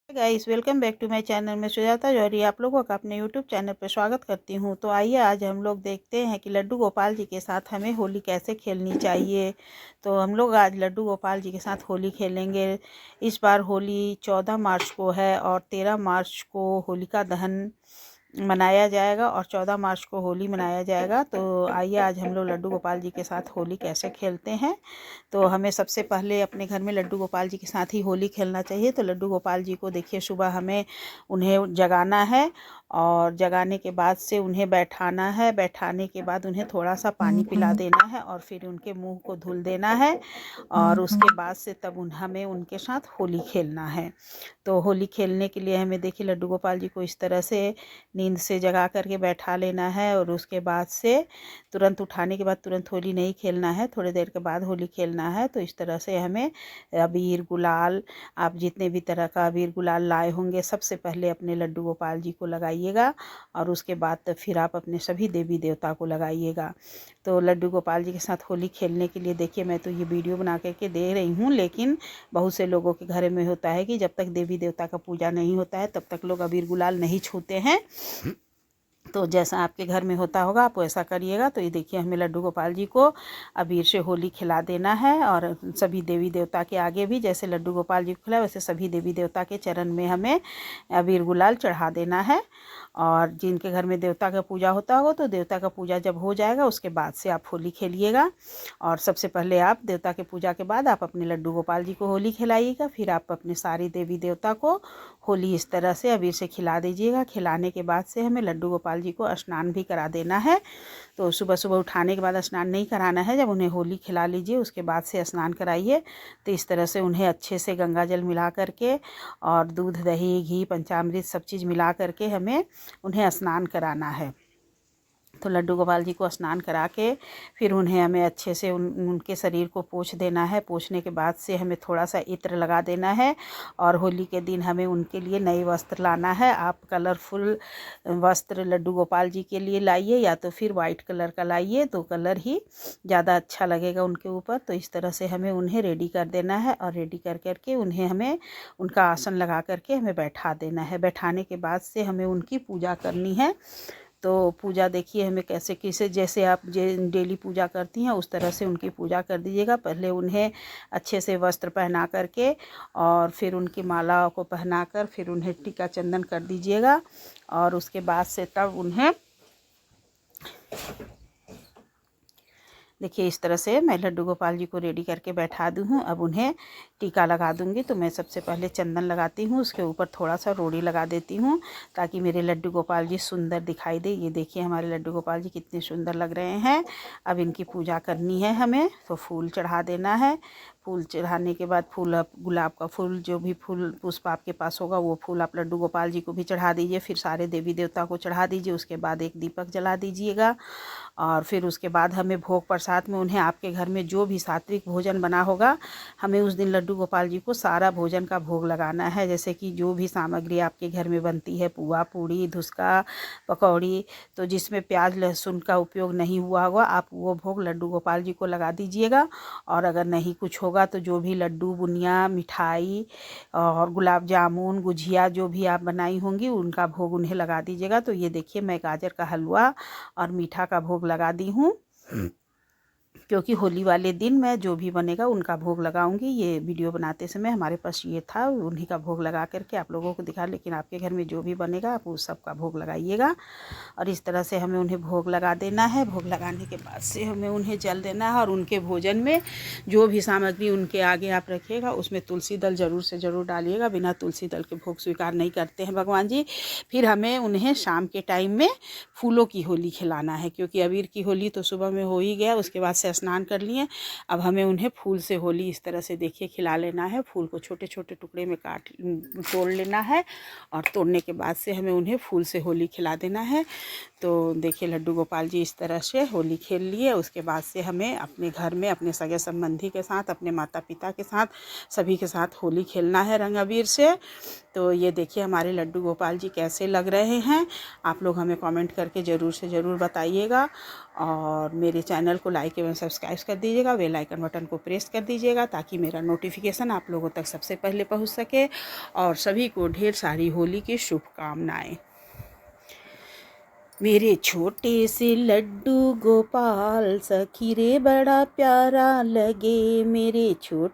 Guys, welcome back to my channel. में सुजाता जौहरी आप लोगों का अपने यूट्यूब चैनल पर स्वागत करती हूं। तो आइए आज हम लोग देखते हैं कि लड्डू गोपाल जी के साथ हमें होली कैसे खेलनी चाहिए। तो हम लोग आज लड्डू गोपाल जी के साथ होली खेलेंगे। इस बार होली 14 मार्च को है और 13 मार्च को होलिका दहन मनाया जाएगा और 14 मार्च को होली मनाया जाएगा। तो आइए आज हम लोग लड्डू गोपाल जी के साथ होली कैसे खेलते हैं। तो हमें सबसे पहले अपने घर में लड्डू गोपाल जी के साथ ही होली खेलना चाहिए। तो लड्डू गोपाल जी को देखिए, सुबह हमें उन्हें जगाना है और जगाने के बाद से उन्हें बैठाना है। बैठाने के बाद उन्हें थोड़ा सा पानी पिला देना है और फिर उनके मुंह को धुल देना है और उसके बाद से तब हमें उनके साथ होली खेलना है। तो होली खेलने के लिए हमें देखिए लड्डू गोपाल जी को इस तरह से नींद से जगा करके बैठा लेना है और उसके बाद से तुरंत उठाने के बाद तुरंत होली नहीं खेलना है, थोड़ी देर के बाद होली खेलना है। तो इस तरह से हमें अबीर गुलाल, आप जितने भी तरह का अबीर गुलाल लाए होंगे सबसे पहले अपने लड्डू गोपाल जी को लगाइएगा और उसके बाद तो फिर आप अपने सभी देवी देवता को लगाइएगा। तो लड्डू गोपाल जी के साथ होली खेलने के लिए देखिए, मैं तो ये वीडियो बना करके दे रही हूँ, लेकिन बहुत से लोगों के घर में होता है कि जब तक देवी देवता का पूजा नहीं होता है तब तक लोग अबीर गुलाल नहीं छूते हैं। तो जैसा आपके घर में होता होगा आप वैसा करिएगा। तो ये देखिए, हमें लड्डू गोपाल जी को अबीर से होली खिला देना है और सभी देवी देवता के आगे भी जैसे लड्डू गोपाल जी को खिलाए वैसे सभी देवी देवता के चरण में हमें अबीर गुलाल चढ़ा देना है। और जिनके घर में देवता का पूजा होता होगा तो देवता का पूजा जब हो जाएगा उसके बाद से आप होली खेलिएगा। और सबसे पहले आप देवता के पूजा के बाद आप अपने लड्डू गोपाल जी को होली खिलाइएगा, फिर आप अपने सारी देवी देवता को होली इस तरह से अबीर से खिला दीजिएगा। खिलाने के बाद से हमें लड्डू गोपाल जी को स्नान भी करा देना है। तो सुबह सुबह उठाने के बाद स्नान नहीं कराना है, जब उन्हें होली खिला लीजिए उसके बाद से स्नान कराइए। तो इस तरह से उन्हें अच्छे से गंगा जल मिला करके और दूध दही घी पंचामृत सब चीज़ मिला करके हमें उन्हें स्नान कराना है। तो लड्डू गोपाल जी को स्नान करा के फिर उन्हें हमें अच्छे से उनके शरीर को पोंछ देना है। पोंछने के बाद से हमें थोड़ा सा इत्र लगा देना है और होली के दिन हमें उनके लिए नए वस्त्र लाना है। आप कलरफुल वस्त्र लड्डू गोपाल जी के लिए लाइए या तो फिर वाइट कलर का लाइए, तो कलर ही ज़्यादा अच्छा लगेगा उनके ऊपर। तो इस तरह से हमें उन्हें रेडी कर देना है और रेडी कर करके उन्हें हमें उनका आसन लगा करके हमें बैठा देना है। बैठाने के बाद से हमें उनकी पूजा करनी है। तो पूजा देखिए हमें कैसे जैसे आप डेली पूजा करती हैं उस तरह से उनकी पूजा कर दीजिएगा। पहले उन्हें अच्छे से वस्त्र पहना करके और फिर उनकी माला को पहनाकर फिर उन्हें टीका चंदन कर दीजिएगा और उसके बाद से तब उन्हें देखिए इस तरह से मैं लड्डू गोपाल जी को रेडी करके बैठा दी हूँ। अब उन्हें टीका लगा दूँगी। तो मैं सबसे पहले चंदन लगाती हूँ, उसके ऊपर थोड़ा सा रोड़ी लगा देती हूँ ताकि मेरे लड्डू गोपाल जी सुंदर दिखाई दे। ये देखिए हमारे लड्डू गोपाल जी कितने सुंदर लग रहे हैं। अब इनकी पूजा करनी है हमें, तो फूल चढ़ा देना है। फूल चढ़ाने के बाद फूल, गुलाब का फूल, जो भी फूल पुष्प आपके पास होगा वो फूल आप लड्डू गोपाल जी को भी चढ़ा दीजिए, फिर सारे देवी देवता को चढ़ा दीजिए। उसके बाद एक दीपक जला दीजिएगा और फिर उसके बाद हमें भोग प्रसाद में उन्हें आपके घर में जो भी सात्विक भोजन बना होगा हमें उस दिन लड्डू गोपाल जी को सारा भोजन का भोग लगाना है। जैसे कि जो भी सामग्री आपके घर में बनती है, पुआ पूड़ी धुसका पकौड़ी, तो जिसमें प्याज लहसुन का उपयोग नहीं हुआ होगा आप वो भोग लड्डू गोपाल जी को लगा दीजिएगा। और अगर नहीं कुछ होगा तो जो भी लड्डू बुनिया मिठाई और गुलाब जामुन गुझिया जो भी आप बनाई होंगी उनका भोग उन्हें लगा दीजिएगा। तो ये देखिए मैं गाजर का हलवा और मीठा का भोग लगा दी हूँ, क्योंकि होली वाले दिन मैं जो भी बनेगा उनका भोग लगाऊंगी। ये वीडियो बनाते समय हमारे पास ये था, उन्हीं का भोग लगा करके आप लोगों को दिखा, लेकिन आपके घर में जो भी बनेगा आप उस सब का भोग लगाइएगा। और इस तरह से हमें उन्हें भोग लगा देना है। भोग लगाने के बाद से हमें उन्हें जल देना है और उनके भोजन में जो भी सामग्री उनके आगे आप रखिएगा उसमें तुलसी दल ज़रूर से ज़रूर डालिएगा। बिना तुलसी दल के भोग स्वीकार नहीं करते हैं भगवान जी। फिर हमें उन्हें शाम के टाइम में फूलों की होली खिलाना है, क्योंकि अबीर की होली तो सुबह में हो ही गया, उसके बाद से स्नान कर लिए। अब हमें उन्हें फूल से होली इस तरह से देखिए खिला लेना है। फूल को छोटे छोटे टुकड़े में तोड़ लेना है और तोड़ने के बाद से हमें उन्हें फूल से होली खिला देना है। तो देखिए लड्डू गोपाल जी इस तरह से होली खेल लिए। उसके बाद से हमें अपने घर में अपने सगे संबंधी के साथ, अपने माता पिता के साथ, सभी के साथ होली खेलना है रंग अबीर से। तो ये देखिए हमारे लड्डू गोपाल जी कैसे लग रहे हैं। आप लोग हमें कमेंट करके ज़रूर से ज़रूर बताइएगा और मेरे चैनल को लाइक एवं सब्सक्राइब कर दीजिएगा, बेल आइकन बटन को प्रेस कर दीजिएगा ताकि मेरा नोटिफिकेशन आप लोगों तक सबसे पहले पहुंच सके। और सभी को ढेर सारी होली की शुभकामनाएं। मेरे छोटे से लड्डू गोपाल सखी रे बड़ा प्यारा लगे, मेरे छोटे